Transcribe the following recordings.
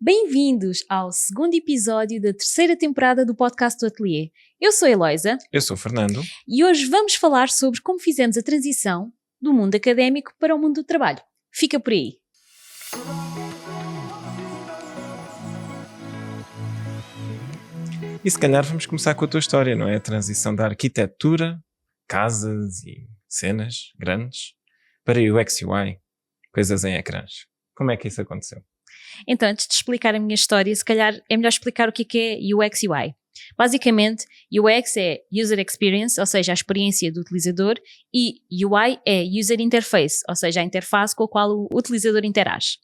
Bem-vindos ao segundo episódio da terceira temporada do podcast do Ateliê. Eu sou a Eloisa. Eu sou o Fernando. E hoje vamos falar sobre como fizemos a transição do mundo académico para o mundo do trabalho. Fica por aí. E se calhar vamos começar com a tua história, não é? A transição da arquitetura, casas e cenas grandes, para UX UI, coisas em ecrãs. Como é que isso aconteceu? Então, antes de explicar a minha história, se calhar é melhor explicar o que é UX UI. Basicamente, UX é User Experience, ou seja, a experiência do utilizador, e UI é User Interface, ou seja, a interface com a qual o utilizador interage.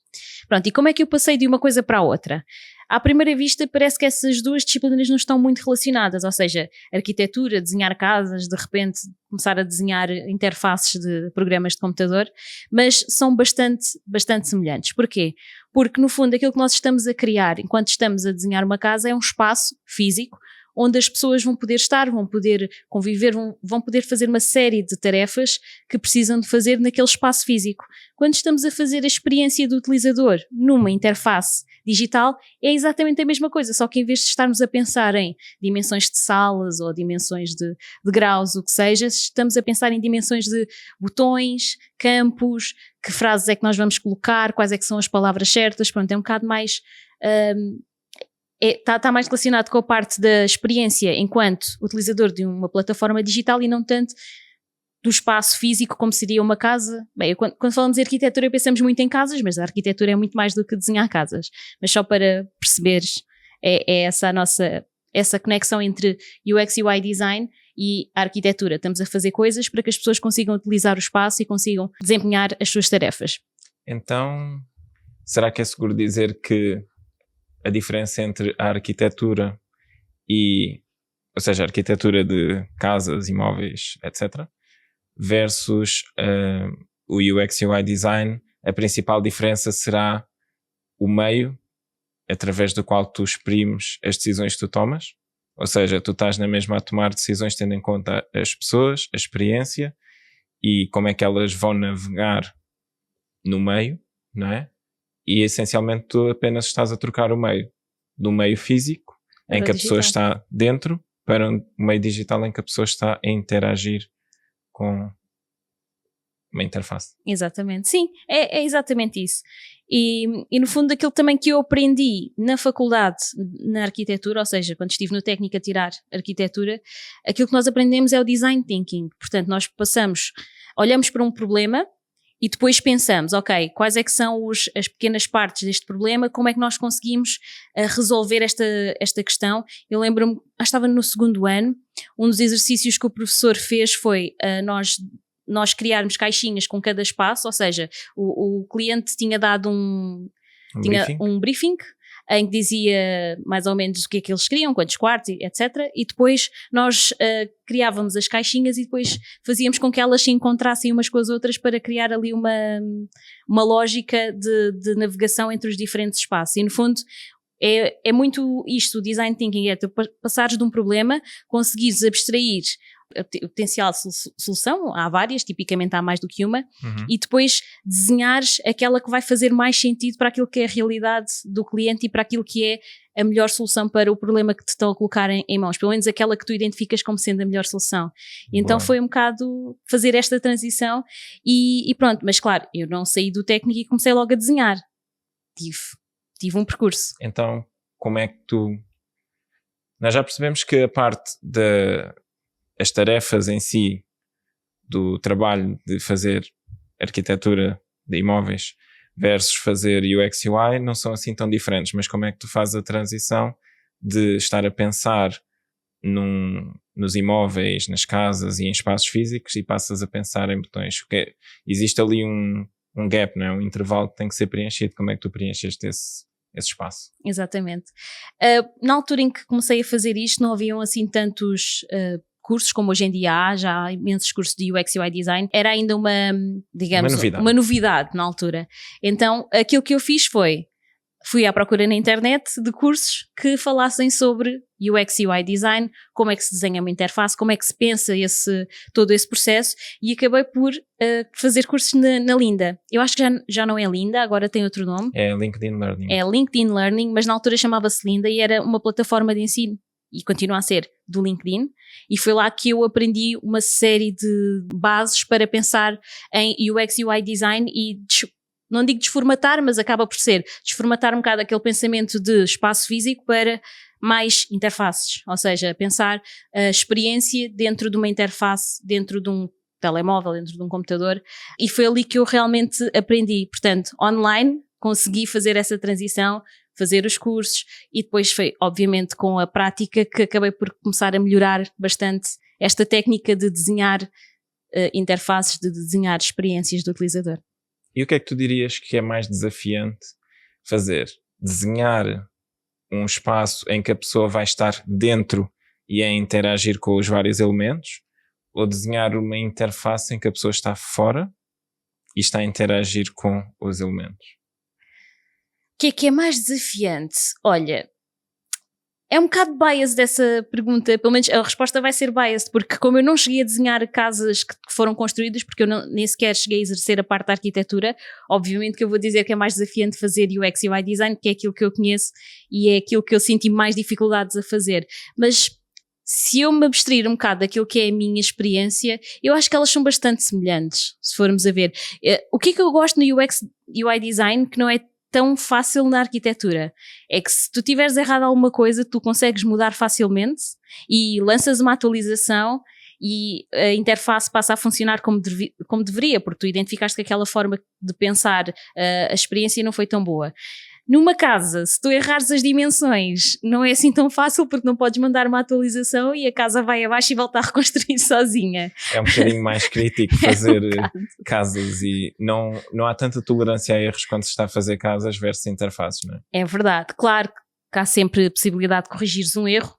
Pronto, e como é que eu passei de uma coisa para a outra? À primeira vista parece que essas duas disciplinas não estão muito relacionadas, ou seja, arquitetura, desenhar casas, de repente começar a desenhar interfaces de programas de computador, mas são bastante semelhantes. Porquê? Porque no fundo aquilo que nós estamos a criar enquanto estamos a desenhar uma casa é um espaço físico onde as pessoas vão poder estar, vão poder conviver, vão poder fazer uma série de tarefas que precisam de fazer naquele espaço físico. Quando estamos a fazer a experiência do utilizador numa interface digital, é exatamente a mesma coisa, só que em vez de estarmos a pensar em dimensões de salas ou dimensões de graus, o que seja, estamos a pensar em dimensões de botões, campos, que frases é que nós vamos colocar, quais é que são as palavras certas. Pronto, é um bocado mais... Está mais relacionado com a parte da experiência enquanto utilizador de uma plataforma digital e não tanto do espaço físico como seria uma casa. Bem, quando falamos de arquitetura pensamos muito em casas, mas a arquitetura é muito mais do que desenhar casas. Mas só para perceberes, é essa a nossa essa conexão entre UX e UI design e a arquitetura. Estamos a fazer coisas para que as pessoas consigam utilizar o espaço e consigam desempenhar as suas tarefas. Então, será que é seguro dizer que a diferença entre a arquitetura ou seja, a arquitetura de casas, imóveis, etc., versus o UX e UI design, a principal diferença será o meio através do qual tu exprimes as decisões que tu tomas? Ou seja, tu estás na mesma a tomar decisões tendo em conta as pessoas, a experiência e como é que elas vão navegar no meio, não é? E essencialmente tu apenas estás a trocar o meio do meio físico em que a pessoa está dentro para o meio digital em que a pessoa está a interagir com uma interface. Exatamente, sim, é exatamente isso. E no fundo aquilo também que eu aprendi na faculdade, na arquitetura, ou seja, quando estive no técnico a tirar arquitetura, aquilo que nós aprendemos é o design thinking. Portanto, nós olhamos para um problema e depois pensamos, ok, quais é que são as pequenas partes deste problema, como é que nós conseguimos resolver esta questão. Eu lembro-me, estava no segundo ano, um dos exercícios que o professor fez foi nós criarmos caixinhas com cada espaço, ou seja, o cliente tinha dado um briefing em que dizia mais ou menos o que é que eles queriam, quantos quartos, etc. E depois nós criávamos as caixinhas e depois fazíamos com que elas se encontrassem umas com as outras para criar ali uma lógica de navegação entre os diferentes espaços. E no fundo é muito isto, o design thinking, é tu passares de um problema, conseguires abstrair a potencial solução, há várias, tipicamente há mais do que uma, e depois desenhares aquela que vai fazer mais sentido para aquilo que é a realidade do cliente e para aquilo que é a melhor solução para o problema que te estão a colocar em mãos, pelo menos aquela que tu identificas como sendo a melhor solução. E então foi um bocado fazer esta transição e pronto, mas claro, eu não saí do técnico e comecei logo a desenhar, tive um percurso. Então, como é que nós já percebemos que a parte as tarefas em si do trabalho de fazer arquitetura de imóveis versus fazer UX e UI não são assim tão diferentes, mas como é que tu fazes a transição de estar a pensar nos imóveis, nas casas e em espaços físicos e passas a pensar em botões? Porque existe ali um gap, não é? Um intervalo que tem que ser preenchido. Como é que tu preencheste esse espaço? Exatamente. Na altura em que comecei a fazer isto não haviam assim tantos cursos como hoje em dia há imensos cursos de UX e UI design, era ainda uma novidade na altura. Então aquilo que eu fiz foi fui à procura na internet de cursos que falassem sobre UX e UI design, como é que se desenha uma interface, como é que se pensa todo esse processo, e acabei por fazer cursos na Lynda. Eu acho que já não é Lynda, agora tem outro nome. É LinkedIn Learning. É LinkedIn Learning, mas na altura chamava-se Lynda e era uma plataforma de ensino, e continua a ser, do LinkedIn, e foi lá que eu aprendi uma série de bases para pensar em UX e UI design e não digo desformatar, mas acaba por ser desformatar um bocado aquele pensamento de espaço físico para mais interfaces, ou seja, pensar a experiência dentro de uma interface, dentro de um telemóvel, dentro de um computador, e foi ali que eu realmente aprendi. Portanto, online consegui fazer essa transição, fazer os cursos, e depois foi obviamente com a prática que acabei por começar a melhorar bastante esta técnica de desenhar interfaces, de desenhar experiências do utilizador. E o que é que tu dirias que é mais desafiante fazer? Desenhar um espaço em que a pessoa vai estar dentro e a interagir com os vários elementos, ou desenhar uma interface em que a pessoa está fora e está a interagir com os elementos? O que é mais desafiante? Olha, é um bocado bias dessa pergunta, pelo menos a resposta vai ser biased, porque como eu não cheguei a desenhar casas que foram construídas, porque eu nem sequer cheguei a exercer a parte da arquitetura, obviamente que eu vou dizer que é mais desafiante fazer UX e UI design, que é aquilo que eu conheço e é aquilo que eu senti mais dificuldades a fazer. Mas se eu me abstrair um bocado daquilo que é a minha experiência, eu acho que elas são bastante semelhantes, se formos a ver. O que é que eu gosto no UX e UI design que não é tão fácil na arquitetura? É que se tu tiveres errado alguma coisa, tu consegues mudar facilmente e lanças uma atualização e a interface passa a funcionar como deveria, porque tu identificaste que aquela forma de pensar a experiência não foi tão boa. Numa casa, se tu errares as dimensões, não é assim tão fácil, porque não podes mandar uma atualização e a casa vai abaixo e volta a reconstruir sozinha. É um bocadinho mais crítico fazer casas e não há tanta tolerância a erros quando se está a fazer casas versus interfaces, não é? É verdade. Claro que há sempre a possibilidade de corrigires um erro.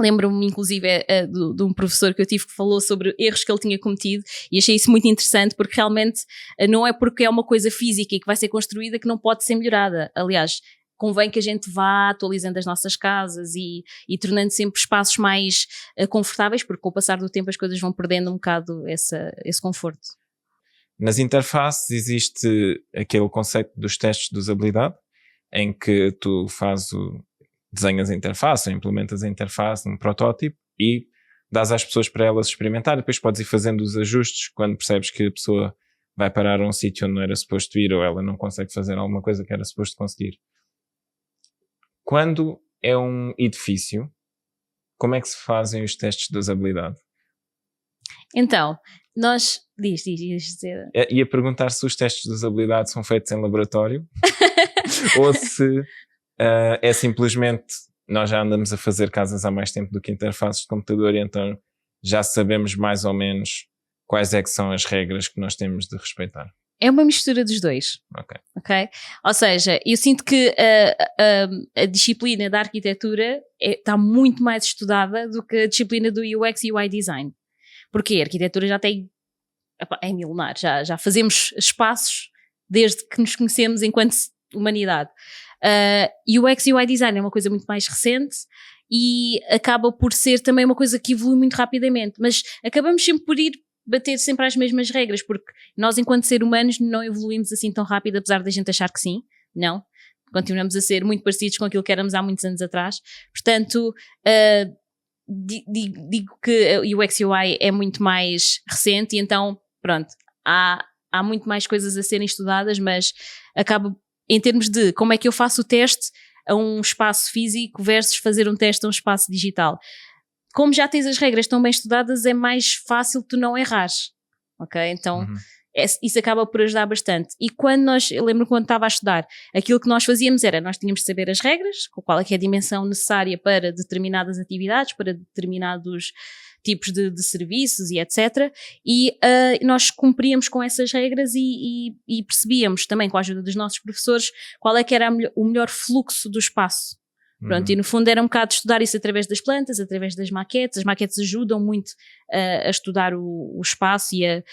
Lembro-me, inclusive, de um professor que eu tive que falou sobre erros que ele tinha cometido e achei isso muito interessante, porque realmente não é porque é uma coisa física e que vai ser construída que não pode ser melhorada. Aliás, convém que a gente vá atualizando as nossas casas e tornando sempre espaços mais confortáveis, porque com o passar do tempo as coisas vão perdendo um bocado esse conforto. Nas interfaces existe aquele conceito dos testes de usabilidade, em que tu desenhas a interface, ou implementas a interface num protótipo e dás às pessoas para elas experimentar, depois podes ir fazendo os ajustes quando percebes que a pessoa vai parar a um sítio onde não era suposto ir, ou ela não consegue fazer alguma coisa que era suposto conseguir. Quando é um edifício, como é que se fazem os testes de usabilidade? Então, nós... Diz dizer. Ia perguntar se os testes de usabilidade são feitos em laboratório ou se é simplesmente nós já andamos a fazer casas há mais tempo do que interfaces de computador e então já sabemos mais ou menos quais é que são as regras que nós temos de respeitar. É uma mistura dos dois. Ok? Ou seja, eu sinto que a disciplina da arquitetura está muito mais estudada do que a disciplina do UX e UI design. Porque a arquitetura já tem... é milenar, já fazemos espaços desde que nos conhecemos enquanto humanidade. UX e UI design é uma coisa muito mais recente e acaba por ser também uma coisa que evolui muito rapidamente, mas acabamos sempre por ir bater sempre às mesmas regras, porque nós enquanto seres humanos não evoluímos assim tão rápido, apesar da gente achar que sim, não, continuamos a ser muito parecidos com aquilo que éramos há muitos anos atrás. Portanto, digo que o UX e UI é muito mais recente e então, pronto, há muito mais coisas a serem estudadas, mas acaba em termos de como é que eu faço o teste a um espaço físico versus fazer um teste a um espaço digital. Como já tens as regras tão bem estudadas, é mais fácil tu não errares, ok? Então isso acaba por ajudar bastante. E eu lembro quando estava a estudar, aquilo que nós fazíamos era, nós tínhamos de saber as regras, qual é que é a dimensão necessária para determinadas atividades, para determinados tipos de serviços e etc. E nós cumpríamos com essas regras e percebíamos também com a ajuda dos nossos professores qual é que era o melhor fluxo do espaço. Pronto, e no fundo era um bocado estudar isso através das plantas, através das maquetes. As maquetes ajudam muito a estudar o espaço e a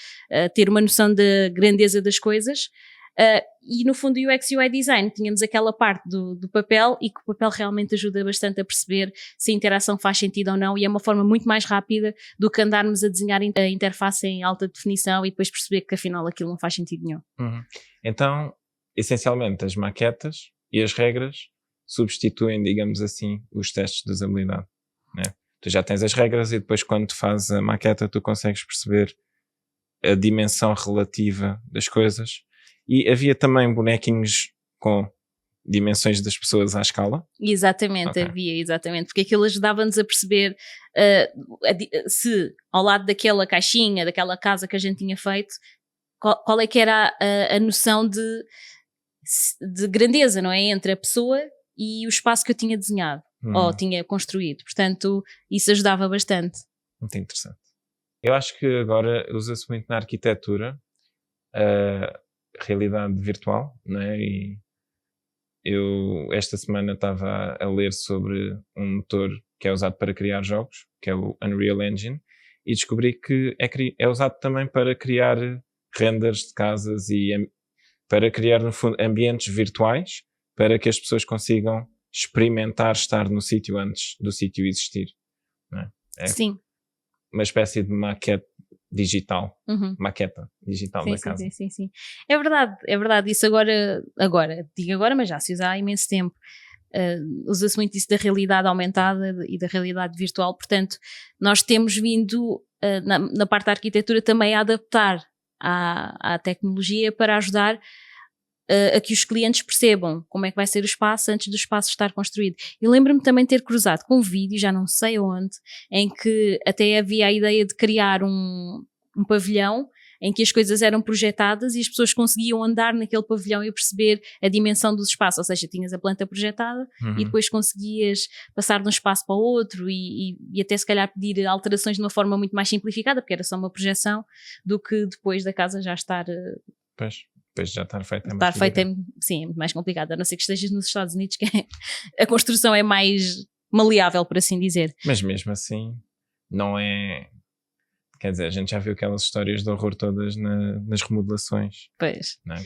ter uma noção da grandeza das coisas. E no fundo o UX UI Design tínhamos aquela parte do papel, e que o papel realmente ajuda bastante a perceber se a interação faz sentido ou não, e é uma forma muito mais rápida do que andarmos a desenhar a interface em alta definição e depois perceber que afinal aquilo não faz sentido nenhum. Então, essencialmente as maquetas e as regras substituem, digamos assim, os testes de usabilidade, né? Tu já tens as regras e depois quando tu fazes a maqueta tu consegues perceber a dimensão relativa das coisas. E havia também bonequinhos com dimensões das pessoas à escala? Exatamente, havia, exatamente, porque aquilo ajudava-nos a perceber se ao lado daquela caixinha, daquela casa que a gente tinha feito, qual é que era a noção de grandeza, não é? Entre a pessoa e o espaço que eu tinha desenhado ou tinha construído. Portanto, isso ajudava bastante. Muito interessante. Eu acho que agora usa-se muito na arquitetura a realidade virtual, não é? E eu esta semana estava a ler sobre um motor que é usado para criar jogos, que é o Unreal Engine, e descobri que é usado também para criar renders de casas e para criar, no fundo, ambientes virtuais para que as pessoas consigam experimentar estar no sítio antes do sítio existir. Não é? É Sim. uma espécie de maqueta digital. Maqueta digital da casa. Sim. É verdade. Isso digo agora, mas já se usa há imenso tempo. Usa-se muito isso da realidade aumentada e da realidade virtual. Portanto, nós temos vindo na parte da arquitetura também a adaptar à tecnologia para ajudar a que os clientes percebam como é que vai ser o espaço antes do espaço estar construído. E lembro-me também ter cruzado com um vídeo, já não sei onde, em que até havia a ideia de criar um pavilhão em que as coisas eram projetadas e as pessoas conseguiam andar naquele pavilhão e perceber a dimensão dos espaços, ou seja, tinhas a planta projetada e depois conseguias passar de um espaço para o outro e até se calhar pedir alterações de uma forma muito mais simplificada, porque era só uma projeção, do que depois da casa já estar... Depois já estar feita sim, é muito mais complicado, a não ser que estejas nos Estados Unidos, que a construção é mais maleável, por assim dizer. Mas mesmo assim, não é... Quer dizer, a gente já viu aquelas histórias de horror todas nas remodelações. Pois. Não é?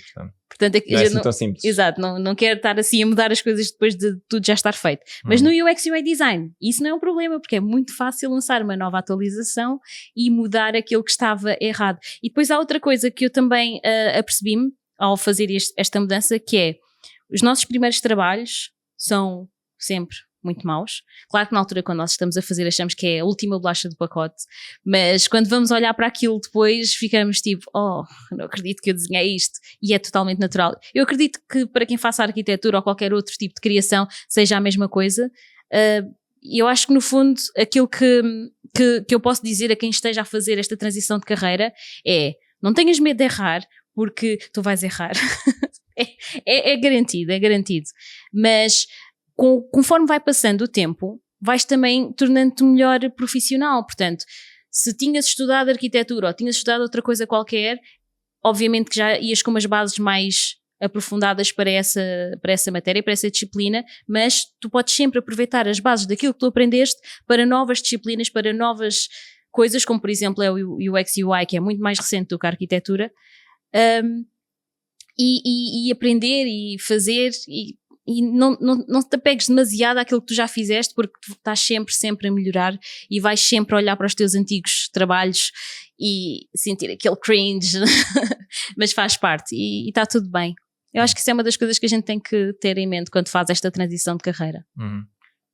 Portanto não é assim tão simples. Exato, não quero estar assim a mudar as coisas depois de tudo já estar feito. Mas no UX UI Design, isso não é um problema, porque é muito fácil lançar uma nova atualização e mudar aquilo que estava errado. E depois há outra coisa que eu também apercebi-me ao fazer esta mudança, que é, os nossos primeiros trabalhos são sempre muito maus. Claro que na altura, quando nós estamos a fazer, achamos que é a última bolacha do pacote, mas quando vamos olhar para aquilo depois, ficamos tipo, não acredito que eu desenhei isto, e é totalmente natural. Eu acredito que para quem faça arquitetura ou qualquer outro tipo de criação seja a mesma coisa. Eu acho que no fundo aquilo que eu posso dizer a quem esteja a fazer esta transição de carreira é, não tenhas medo de errar, porque tu vais errar. é garantido, mas conforme vai passando o tempo, vais também tornando-te melhor profissional. Portanto, se tinhas estudado arquitetura ou tinhas estudado outra coisa qualquer, obviamente que já ias com umas bases mais aprofundadas para essa matéria, para essa disciplina, mas tu podes sempre aproveitar as bases daquilo que tu aprendeste para novas disciplinas, para novas coisas, como por exemplo é o UX UI, que é muito mais recente do que a arquitetura, e aprender e fazer e não te apegues demasiado àquilo que tu já fizeste, porque tu estás sempre a melhorar e vais sempre olhar para os teus antigos trabalhos e sentir aquele cringe, mas faz parte e está tudo bem. Eu acho que isso é uma das coisas que a gente tem que ter em mente quando faz esta transição de carreira.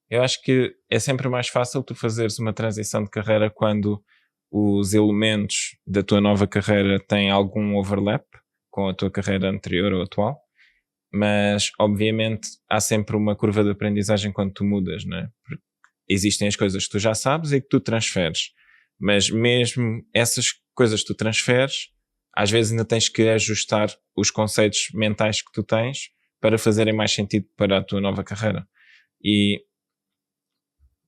Eu acho que é sempre mais fácil tu fazeres uma transição de carreira quando os elementos da tua nova carreira têm algum overlap com a tua carreira anterior ou atual, mas obviamente há sempre uma curva de aprendizagem quando tu mudas, não é? Porque existem as coisas que tu já sabes e que tu transferes, mas mesmo essas coisas que tu transferes, às vezes ainda tens que ajustar os conceitos mentais que tu tens para fazerem mais sentido para a tua nova carreira. E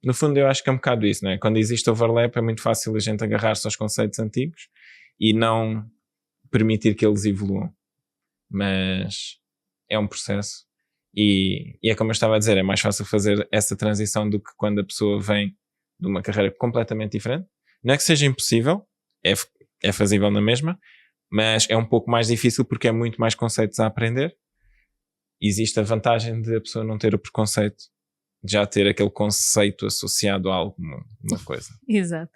no fundo eu acho que é um bocado isso, não é? Quando existe overlap é muito fácil a gente agarrar-se aos conceitos antigos e não permitir que eles evoluam, mas é um processo e é como eu estava a dizer, é mais fácil fazer essa transição do que quando a pessoa vem de uma carreira completamente diferente. Não é que seja impossível, é fazível na mesma, mas é um pouco mais difícil porque é muito mais conceitos a aprender. Existe a vantagem de a pessoa não ter o preconceito, de já ter aquele conceito associado a alguma coisa. Exato.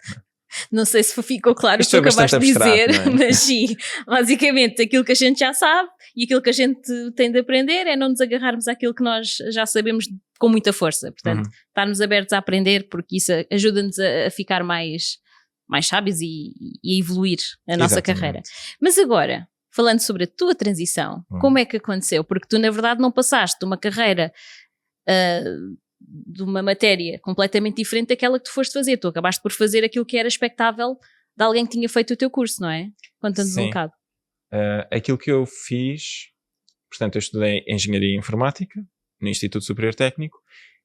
Não sei se ficou claro o que Isto tu é bastante acabaste de dizer, abstrato, não é? mas sim, basicamente aquilo que a gente já sabe e aquilo que a gente tem de aprender é não nos agarrarmos àquilo que nós já sabemos com muita força. Portanto, estarmos abertos a aprender, porque isso ajuda-nos a ficar mais sábios e a evoluir a nossa carreira. Mas agora, falando sobre a tua transição, como é que aconteceu? Porque tu, na verdade, não passaste de uma carreira de uma matéria completamente diferente daquela que tu foste fazer. Tu acabaste por fazer aquilo que era expectável de alguém que tinha feito o teu curso, não é? Conta-nos um bocado. Aquilo que eu fiz, portanto, eu estudei Engenharia Informática no Instituto Superior Técnico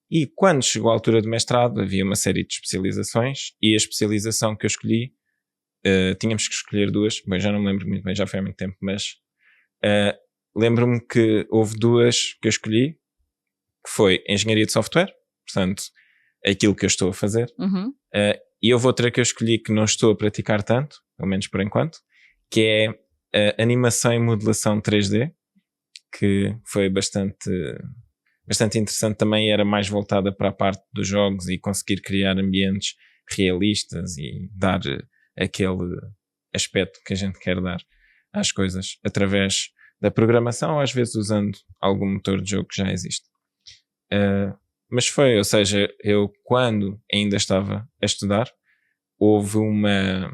e quando chegou a altura do mestrado havia uma série de especializações e a especialização que eu escolhi, tínhamos que escolher duas, bem, já não me lembro muito bem, já foi há muito tempo, mas lembro-me que houve duas que eu escolhi, que foi Engenharia de Software, portanto, aquilo que eu estou a fazer, e houve outra que eu escolhi que não estou a praticar tanto, pelo menos por enquanto, que é Animação e Modelação 3D, que foi bastante interessante também, era mais voltada para a parte dos jogos e conseguir criar ambientes realistas e dar aquele aspecto que a gente quer dar às coisas através da programação, ou às vezes usando algum motor de jogo que já existe. Mas ou seja, eu quando ainda estava a estudar, houve uma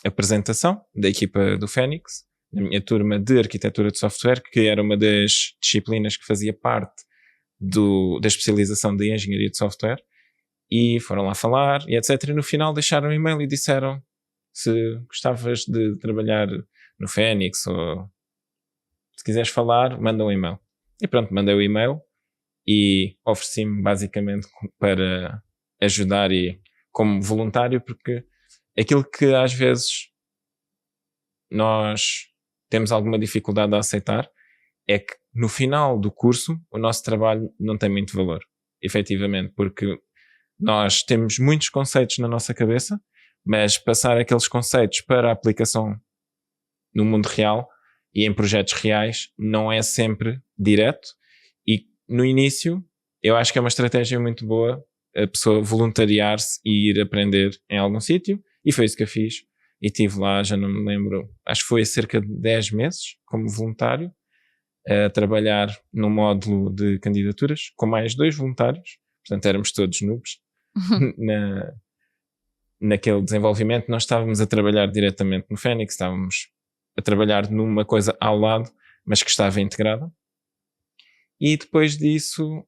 apresentação da equipa do Fênix, na minha turma de Arquitetura de Software, que era uma das disciplinas que fazia parte da especialização de Engenharia de Software, e foram lá falar, e etc. E no final deixaram um e-mail e disseram se gostavas de trabalhar no Fênix, ou se quiseres falar, manda um e-mail. E pronto, mandei o e-mail e ofereci-me basicamente para ajudar e como voluntário, porque aquilo que às vezes nós temos alguma dificuldade a aceitar é que no final do curso o nosso trabalho não tem muito valor, efetivamente, porque nós temos muitos conceitos na nossa cabeça, mas passar aqueles conceitos para a aplicação no mundo real e em projetos reais não é sempre direto, e no início eu acho que é uma estratégia muito boa a pessoa voluntariar-se e ir aprender em algum sítio, e foi isso que eu fiz, e estive lá, já não me lembro, acho que foi cerca de 10 meses como voluntário, a trabalhar no módulo de candidaturas com mais 2 voluntários, portanto éramos todos noobs naquele desenvolvimento. Não estávamos a trabalhar diretamente no Fênix, estávamos a trabalhar numa coisa ao lado, mas que estava integrada. E depois disso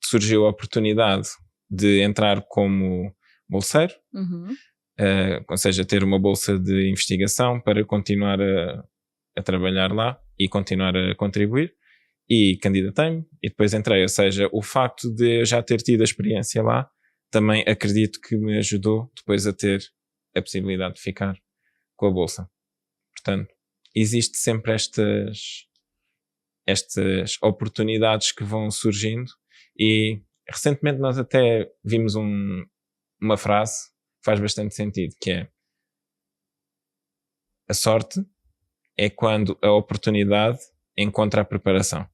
surgiu a oportunidade de entrar como bolseiro, ou seja, ter uma bolsa de investigação para continuar a trabalhar lá e continuar a contribuir, e candidatei-me e depois entrei. Ou seja, o facto de eu já ter tido a experiência lá também acredito que me ajudou depois a ter a possibilidade de ficar com a bolsa. Portanto, existe sempre estas oportunidades que vão surgindo, e recentemente nós até vimos uma frase que faz bastante sentido, que é: a sorte é quando a oportunidade encontra a preparação.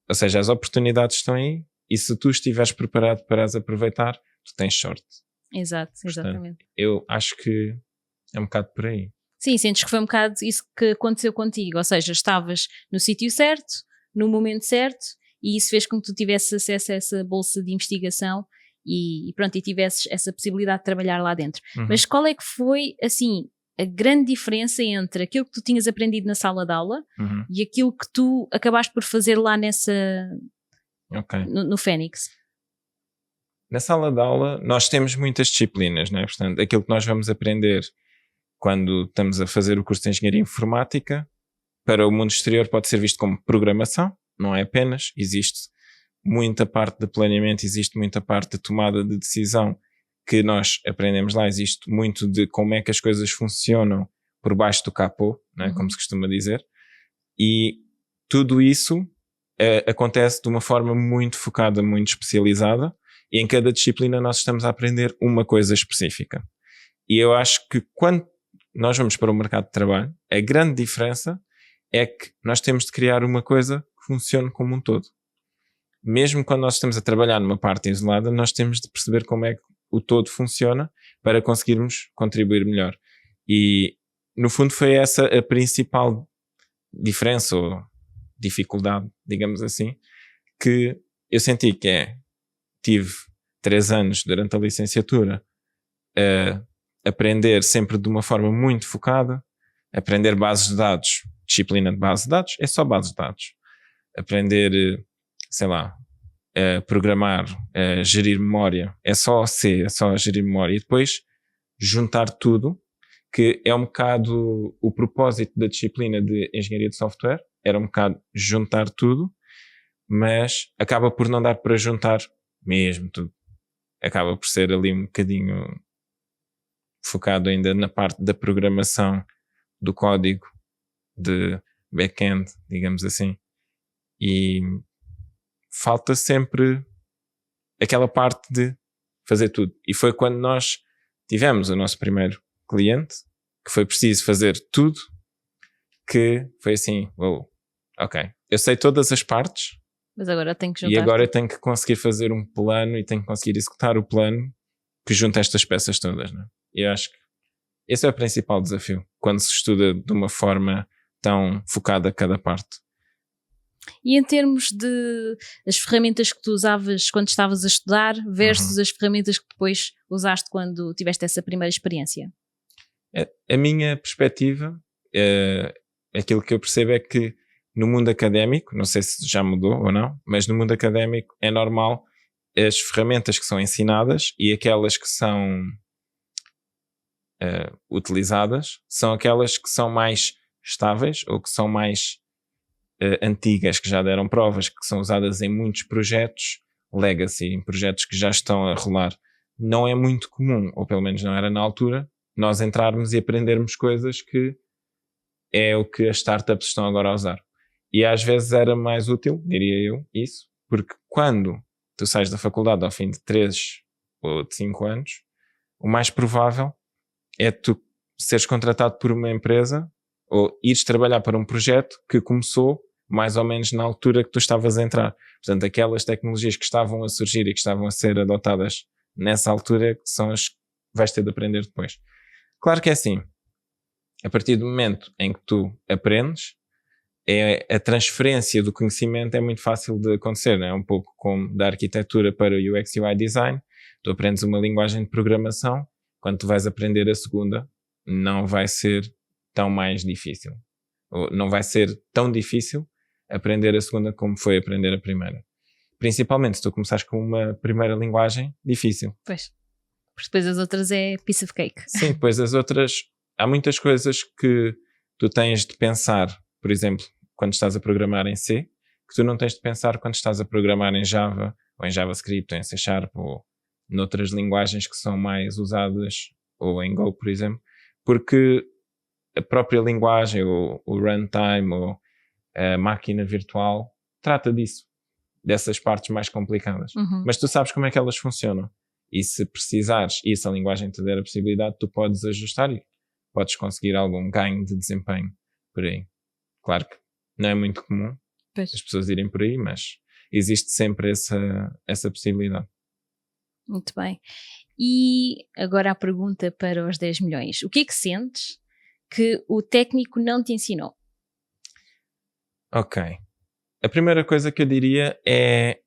Ou seja, as oportunidades estão aí, e se tu estiveres preparado para as aproveitar, tu tens sorte. Exato, exatamente. Portanto, eu acho que é um bocado por aí. Sim, sentes que foi um bocado isso que aconteceu contigo, ou seja, estavas no sítio certo, no momento certo, e isso fez com que tu tivesses acesso a essa bolsa de investigação e pronto, e tivesses essa possibilidade de trabalhar lá dentro. Mas qual é que foi, assim, a grande diferença entre aquilo que tu tinhas aprendido na sala de aula e aquilo que tu acabaste por fazer lá no Fênix? Na sala de aula nós temos muitas disciplinas, não é? Portanto, aquilo que nós vamos aprender quando estamos a fazer o curso de Engenharia Informática para o mundo exterior pode ser visto como programação, não é apenas, existe muita parte de planeamento, existe muita parte de tomada de decisão que nós aprendemos lá, existe muito de como é que as coisas funcionam por baixo do capô, não é? Como se costuma dizer, e tudo isso acontece de uma forma muito focada, muito especializada, e em cada disciplina nós estamos a aprender uma coisa específica. E eu acho que quando nós vamos para o mercado de trabalho, a grande diferença é que nós temos de criar uma coisa que funcione como um todo. Mesmo quando nós estamos a trabalhar numa parte isolada, nós temos de perceber como é que o todo funciona para conseguirmos contribuir melhor. E, no fundo, foi essa a principal diferença ou dificuldade, digamos assim, que eu senti que tive 3 anos durante a licenciatura a aprender sempre de uma forma muito focada, aprender bases de dados, disciplina de bases de dados, é só bases de dados. Aprender, sei lá, programar, gerir memória, é só C, é só gerir memória. E depois juntar tudo, que é um bocado o propósito da disciplina de engenharia de software, era um bocado juntar tudo, mas acaba por não dar para juntar mesmo tudo. Acaba por ser ali um bocadinho focado ainda na parte da programação do código de back-end, digamos assim. E falta sempre aquela parte de fazer tudo. E foi quando nós tivemos o nosso primeiro cliente, que foi preciso fazer tudo, que foi assim, ok, eu sei todas as partes, mas agora tenho que juntar. E agora eu tenho que conseguir fazer um plano e tenho que conseguir executar o plano que junta estas peças todas, não é? E eu acho que esse é o principal desafio, quando se estuda de uma forma tão focada a cada parte. E em termos de as ferramentas que tu usavas quando estavas a estudar versus as ferramentas que depois usaste quando tiveste essa primeira experiência? A minha perspectiva, aquilo que eu percebo é que no mundo académico, não sei se já mudou ou não, mas no mundo académico é normal as ferramentas que são ensinadas e aquelas que são utilizadas são aquelas que são mais estáveis ou que são mais antigas, que já deram provas, que são usadas em muitos projetos legacy, em projetos que já estão a rolar. Não é muito comum, ou pelo menos não era na altura, nós entrarmos e aprendermos coisas que é o que as startups estão agora a usar. E às vezes era mais útil, diria eu, isso, porque quando tu sais da faculdade ao fim de 3 ou de 5 anos, o mais provável é tu seres contratado por uma empresa ou ires trabalhar para um projeto que começou mais ou menos na altura que tu estavas a entrar. Portanto, aquelas tecnologias que estavam a surgir e que estavam a ser adotadas nessa altura são as que vais ter de aprender depois. Claro que é assim, a partir do momento em que tu aprendes, a transferência do conhecimento é muito fácil de acontecer, não é? Um pouco como da arquitetura para o UX UI design. Tu aprendes uma linguagem de programação, quando tu vais aprender a segunda, não vai ser tão mais difícil. Ou não vai ser tão difícil aprender a segunda como foi aprender a primeira. Principalmente se tu começares com uma primeira linguagem difícil. Pois. Porque depois as outras é piece of cake. Sim, depois as outras... Há muitas coisas que tu tens de pensar, por exemplo, quando estás a programar em C, que tu não tens de pensar quando estás a programar em Java, ou em JavaScript, ou em C Sharp, ou noutras linguagens que são mais usadas, ou em Go, por exemplo, porque a própria linguagem, ou o runtime, ou a máquina virtual, trata disso, dessas partes mais complicadas. Mas tu sabes como é que elas funcionam. E se precisares, e se a linguagem te der a possibilidade, tu podes ajustar e podes conseguir algum ganho de desempenho por aí. Claro que não é muito comum as pessoas irem por aí, mas existe sempre essa possibilidade. Muito bem. E agora a pergunta para os 10 milhões. O que é que sentes que o técnico não te ensinou? Ok. A primeira coisa que eu diria é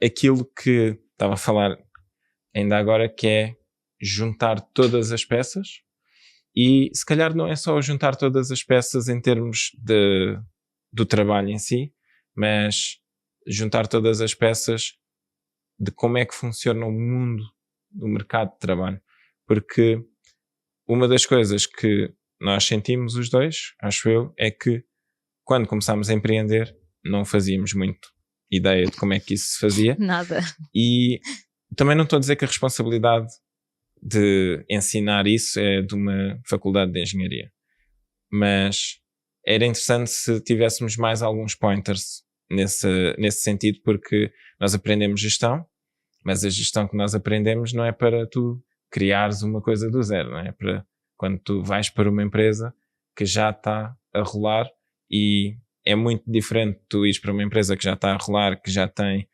aquilo que estava a falar ainda agora, que é juntar todas as peças. E se calhar não é só juntar todas as peças em termos do trabalho em si, mas juntar todas as peças de como é que funciona o mundo do mercado de trabalho. Porque uma das coisas que nós sentimos os dois, acho eu, é que quando começámos a empreender não fazíamos muito ideia de como é que isso se fazia. Nada. E também não estou a dizer que a responsabilidade de ensinar isso é de uma faculdade de engenharia, mas era interessante se tivéssemos mais alguns pointers nesse sentido, porque nós aprendemos gestão, mas a gestão que nós aprendemos não é para tu criares uma coisa do zero, não é? É para quando tu vais para uma empresa que já está a rolar, e é muito diferente tu ires para uma empresa que já está a rolar, que já tem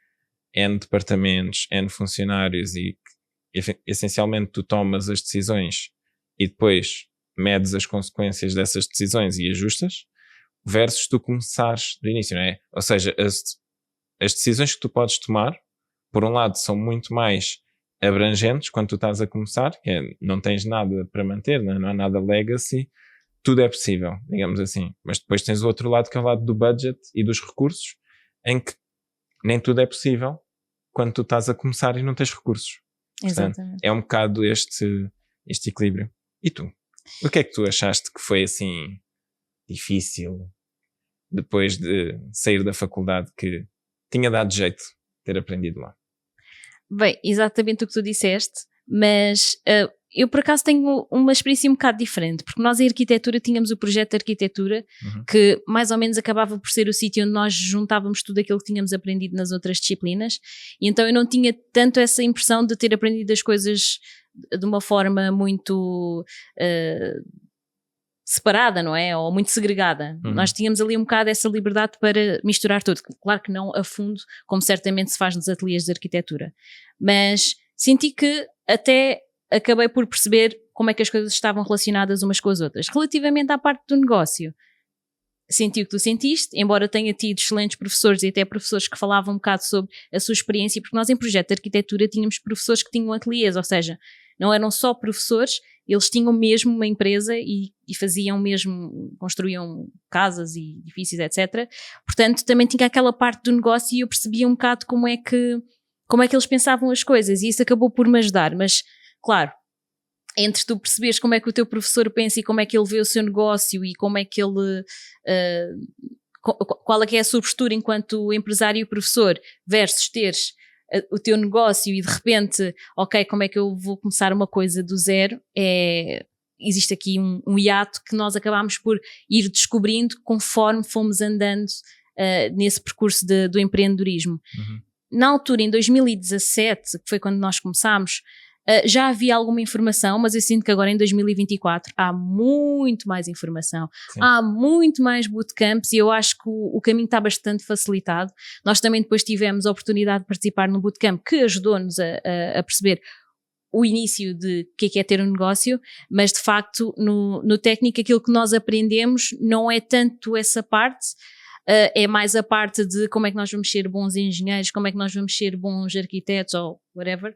N departamentos, N funcionários e essencialmente tu tomas as decisões e depois medes as consequências dessas decisões e ajustas, versus tu começares do início, não é? Ou seja, as decisões que tu podes tomar, por um lado, são muito mais abrangentes quando tu estás a começar, que é, não tens nada para manter, não há nada legacy, tudo é possível, digamos assim. Mas depois tens o outro lado, que é o lado do budget e dos recursos, em que nem tudo é possível quando tu estás a começar e não tens recursos. Portanto, Exatamente. é um bocado este equilíbrio. E tu? O que é que tu achaste que foi assim difícil depois de sair da faculdade, que tinha dado jeito ter aprendido lá? Bem, exatamente o que tu disseste, mas eu por acaso tenho uma experiência um bocado diferente, porque nós em arquitetura tínhamos o projeto de arquitetura, que mais ou menos acabava por ser o sítio onde nós juntávamos tudo aquilo que tínhamos aprendido nas outras disciplinas, e então eu não tinha tanto essa impressão de ter aprendido as coisas de uma forma muito separada, não é? Ou muito segregada. Nós tínhamos ali um bocado essa liberdade para misturar tudo. Claro que não a fundo, como certamente se faz nos ateliês de arquitetura. Mas senti que até acabei por perceber como é que as coisas estavam relacionadas umas com as outras. Relativamente à parte do negócio, senti o que tu sentiste, embora tenha tido excelentes professores e até professores que falavam um bocado sobre a sua experiência, porque nós em projeto de arquitetura tínhamos professores que tinham ateliês, ou seja, não eram só professores, eles tinham mesmo uma empresa e faziam mesmo, construíam casas e edifícios, etc. Portanto, também tinha aquela parte do negócio e eu percebia um bocado como é que eles pensavam as coisas, e isso acabou por me ajudar. Mas, claro, entre tu perceberes como é que o teu professor pensa e como é que ele vê o seu negócio e como é que ele... qual é que é a sua postura enquanto empresário e professor, versus teres o teu negócio e de repente, ok, como é que eu vou começar uma coisa do zero, existe aqui um hiato que nós acabámos por ir descobrindo conforme fomos andando nesse percurso do empreendedorismo. Na altura, em 2017, que foi quando nós começámos, já havia alguma informação, mas eu sinto que agora em 2024 há muito mais informação. Sim. Há muito mais bootcamps e eu acho que o caminho está bastante facilitado. Nós também depois tivemos a oportunidade de participar no bootcamp que ajudou-nos a perceber o início de o que é ter um negócio, mas de facto no técnico aquilo que nós aprendemos não é tanto essa parte, é mais a parte de como é que nós vamos ser bons engenheiros, como é que nós vamos ser bons arquitetos ou whatever.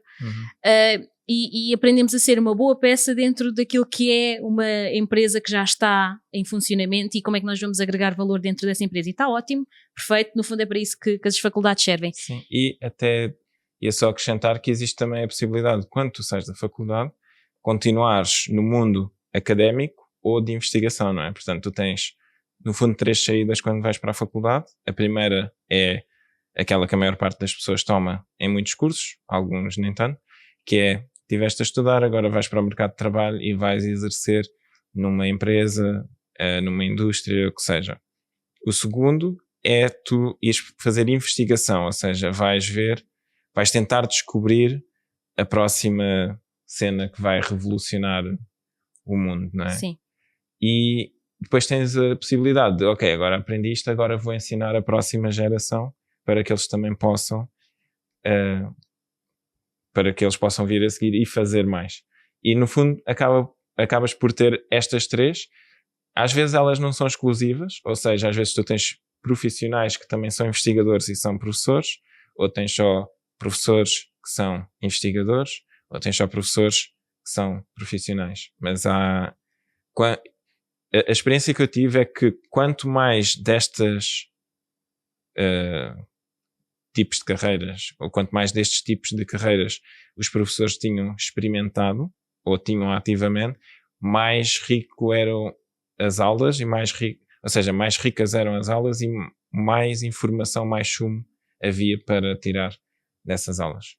E aprendemos a ser uma boa peça dentro daquilo que é uma empresa que já está em funcionamento e como é que nós vamos agregar valor dentro dessa empresa. E está ótimo, perfeito, no fundo é para isso que as faculdades servem. Sim, e até ia só acrescentar que existe também a possibilidade, quando tu sais da faculdade, continuares no mundo académico ou de investigação, não é? Portanto, tu tens, no fundo, 3 saídas quando vais para a faculdade. A primeira é aquela que a maior parte das pessoas toma em muitos cursos, alguns nem tanto, que é: estiveste a estudar, agora vais para o mercado de trabalho e vais exercer numa empresa, numa indústria, o que seja. O segundo é tu ires fazer investigação, ou seja, vais tentar descobrir a próxima cena que vai revolucionar o mundo, não é? Sim. E depois tens a possibilidade de, ok, agora aprendi isto, agora vou ensinar a próxima geração para que eles também possam... para que eles possam vir a seguir e fazer mais. E no fundo acabas por ter estas 3. Às vezes elas não são exclusivas, ou seja, às vezes tu tens profissionais que também são investigadores e são professores, ou tens só professores que são investigadores, ou tens só professores que são profissionais. Mas a experiência que eu tive é que quanto mais destas tipos de carreiras, ou quanto mais destes tipos de carreiras os professores tinham experimentado ou tinham ativamente, mais rico eram as aulas e mais ricas eram as aulas e mais informação, mais sumo havia para tirar dessas aulas.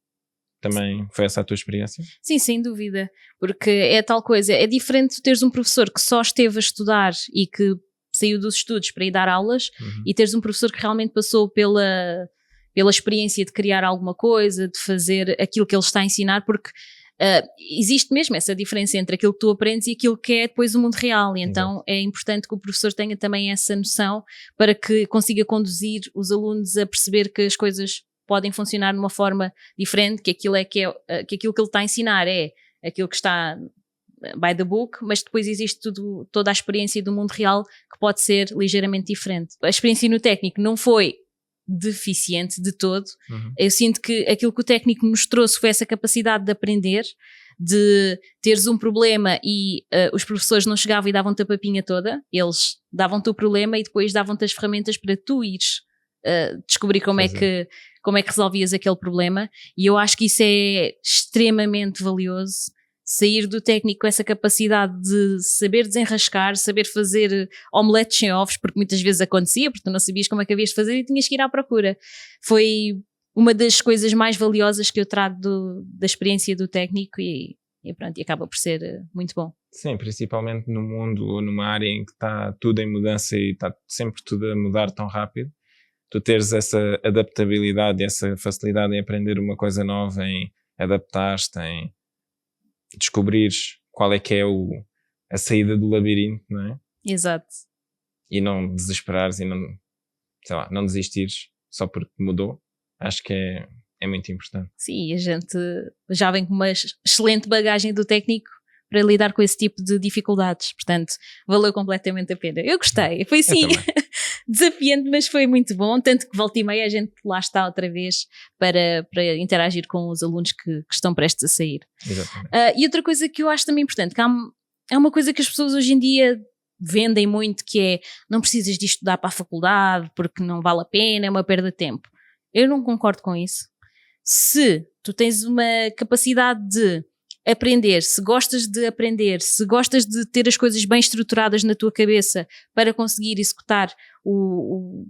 Também foi essa a tua experiência? Sim, sem dúvida, porque é tal coisa, é diferente teres um professor que só esteve a estudar e que saiu dos estudos para ir dar aulas, e teres um professor que realmente passou pela experiência de criar alguma coisa, de fazer aquilo que ele está a ensinar, porque existe mesmo essa diferença entre aquilo que tu aprendes e aquilo que é depois o mundo real, e então é importante que o professor tenha também essa noção para que consiga conduzir os alunos a perceber que as coisas podem funcionar de uma forma diferente, que aquilo que aquilo que ele está a ensinar é aquilo que está by the book, mas depois existe toda a experiência do mundo real que pode ser ligeiramente diferente. A experiência no técnico não foi deficiente de todo. Eu sinto que aquilo que o técnico nos trouxe foi essa capacidade de aprender, de teres um problema e os professores não chegavam e davam-te a papinha toda, eles davam-te o problema e depois davam-te as ferramentas para tu ires descobrir como é que resolvias aquele problema, e eu acho que isso é extremamente valioso. Sair do técnico com essa capacidade de saber desenrascar, saber fazer omeletes sem ovos, porque muitas vezes acontecia, porque tu não sabias como é que havias de fazer e tinhas que ir à procura. Foi uma das coisas mais valiosas que eu trago da experiência do técnico e pronto, e acaba por ser muito bom. Sim, principalmente no mundo ou numa área em que está tudo em mudança e está sempre tudo a mudar tão rápido, tu teres essa adaptabilidade e essa facilidade em aprender uma coisa nova, em adaptar-te, em descobrires qual é que é a saída do labirinto, não é? Exato. E não desesperares e não desistires só porque mudou. Acho que é muito importante. Sim, a gente já vem com uma excelente bagagem do técnico para lidar com esse tipo de dificuldades, portanto, valeu completamente a pena. Eu gostei, foi sim desafiante, mas foi muito bom, tanto que volta e meia a gente lá está outra vez para interagir com os alunos que estão prestes a sair. Exatamente. E outra coisa que eu acho também importante, que é uma coisa que as pessoas hoje em dia vendem muito, que é, não precisas de estudar para a faculdade porque não vale a pena, é uma perda de tempo. Eu não concordo com isso. Se tu tens uma capacidade de aprender, se gostas de aprender, se gostas de ter as coisas bem estruturadas na tua cabeça para conseguir executar o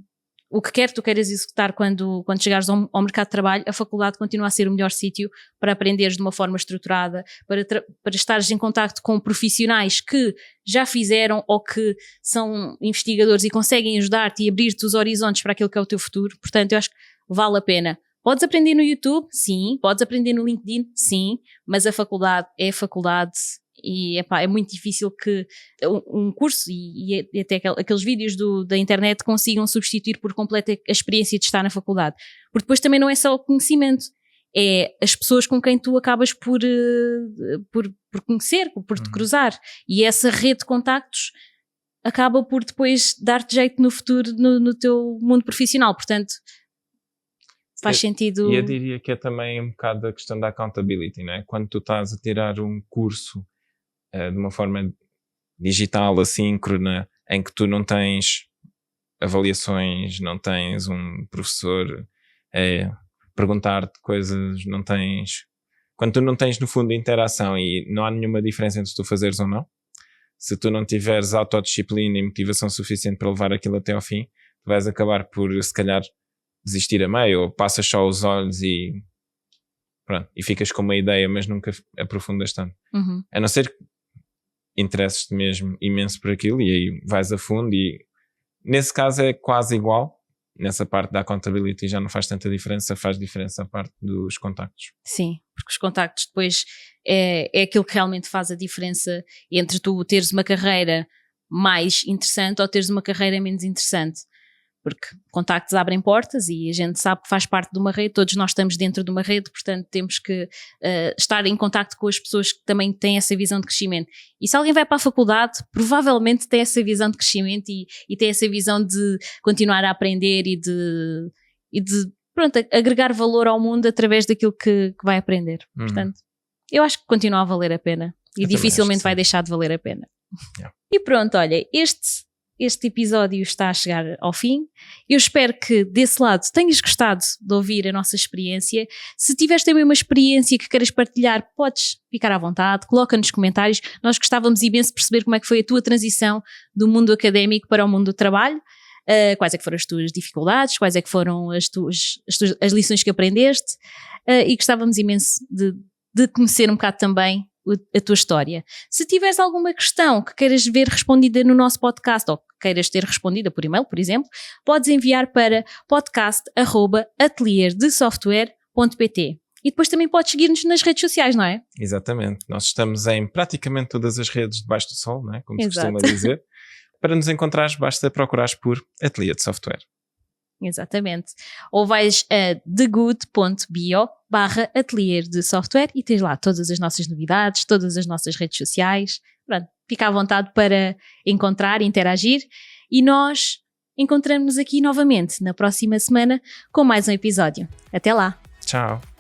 que quer tu queiras executar quando chegares ao mercado de trabalho, a faculdade continua a ser o melhor sítio para aprenderes de uma forma estruturada, para estares em contacto com profissionais que já fizeram ou que são investigadores e conseguem ajudar-te e abrir-te os horizontes para aquilo que é o teu futuro. Portanto, eu acho que vale a pena. Podes aprender no YouTube? Sim. Podes aprender no LinkedIn? Sim. Mas a faculdade é a faculdade e é muito difícil que um curso e até aqueles vídeos da internet consigam substituir por completo a experiência de estar na faculdade. Porque depois também não é só o conhecimento, é as pessoas com quem tu acabas por conhecer, por te cruzar. E essa rede de contactos acaba por depois dar-te jeito no futuro no teu mundo profissional. Portanto, faz sentido. E eu diria que é também um bocado a questão da accountability, não é? Quando tu estás a tirar um curso de uma forma digital, assíncrona, em que tu não tens avaliações, não tens um professor perguntar-te coisas, não tens... Quando tu não tens, no fundo, interação e não há nenhuma diferença entre tu fazeres ou não, se tu não tiveres autodisciplina e motivação suficiente para levar aquilo até ao fim, tu vais acabar por, se calhar, desistir a meio, ou passas só os olhos e pronto, e ficas com uma ideia, mas nunca aprofundas tanto. A não ser que interesses-te mesmo imenso por aquilo e aí vais a fundo, e nesse caso é quase igual. Nessa parte da accountability já não faz tanta diferença, faz diferença a parte dos contactos. Sim, porque os contactos depois é aquilo que realmente faz a diferença entre tu teres uma carreira mais interessante ou teres uma carreira menos interessante. Porque contactos abrem portas e a gente sabe que faz parte de uma rede, todos nós estamos dentro de uma rede, portanto temos que estar em contacto com as pessoas que também têm essa visão de crescimento. E se alguém vai para a faculdade, provavelmente tem essa visão de crescimento e tem essa visão de continuar a aprender e de pronto, agregar valor ao mundo através daquilo que vai aprender. Portanto, eu acho que continua a valer a pena e dificilmente vai deixar de valer a pena. Yeah. E pronto, olha, este episódio está a chegar ao fim. Eu espero que desse lado tenhas gostado de ouvir a nossa experiência. Se tiveres também uma experiência que queiras partilhar, podes ficar à vontade, coloca nos comentários. Nós gostávamos imenso de perceber como é que foi a tua transição do mundo académico para o mundo do trabalho, quais é que foram as tuas dificuldades, quais é que foram as lições que aprendeste, e gostávamos imenso de conhecer um bocado também a tua história. Se tiveres alguma questão que queiras ver respondida no nosso podcast ou que queiras ter respondida por e-mail, por exemplo, podes enviar para podcast@atelierdesoftware.pt. E depois também podes seguir-nos nas redes sociais, não é? Exatamente. Nós estamos em praticamente todas as redes debaixo do sol, não é? Como se Exato. costuma dizer. Para nos encontrares, basta procurares por Ateliê de Software. Exatamente. Ou vais a thegood.bio/ateliê de software e tens lá todas as nossas novidades, todas as nossas redes sociais. Pronto, fica à vontade para encontrar, interagir e nós encontramos-nos aqui novamente na próxima semana com mais um episódio. Até lá! Tchau!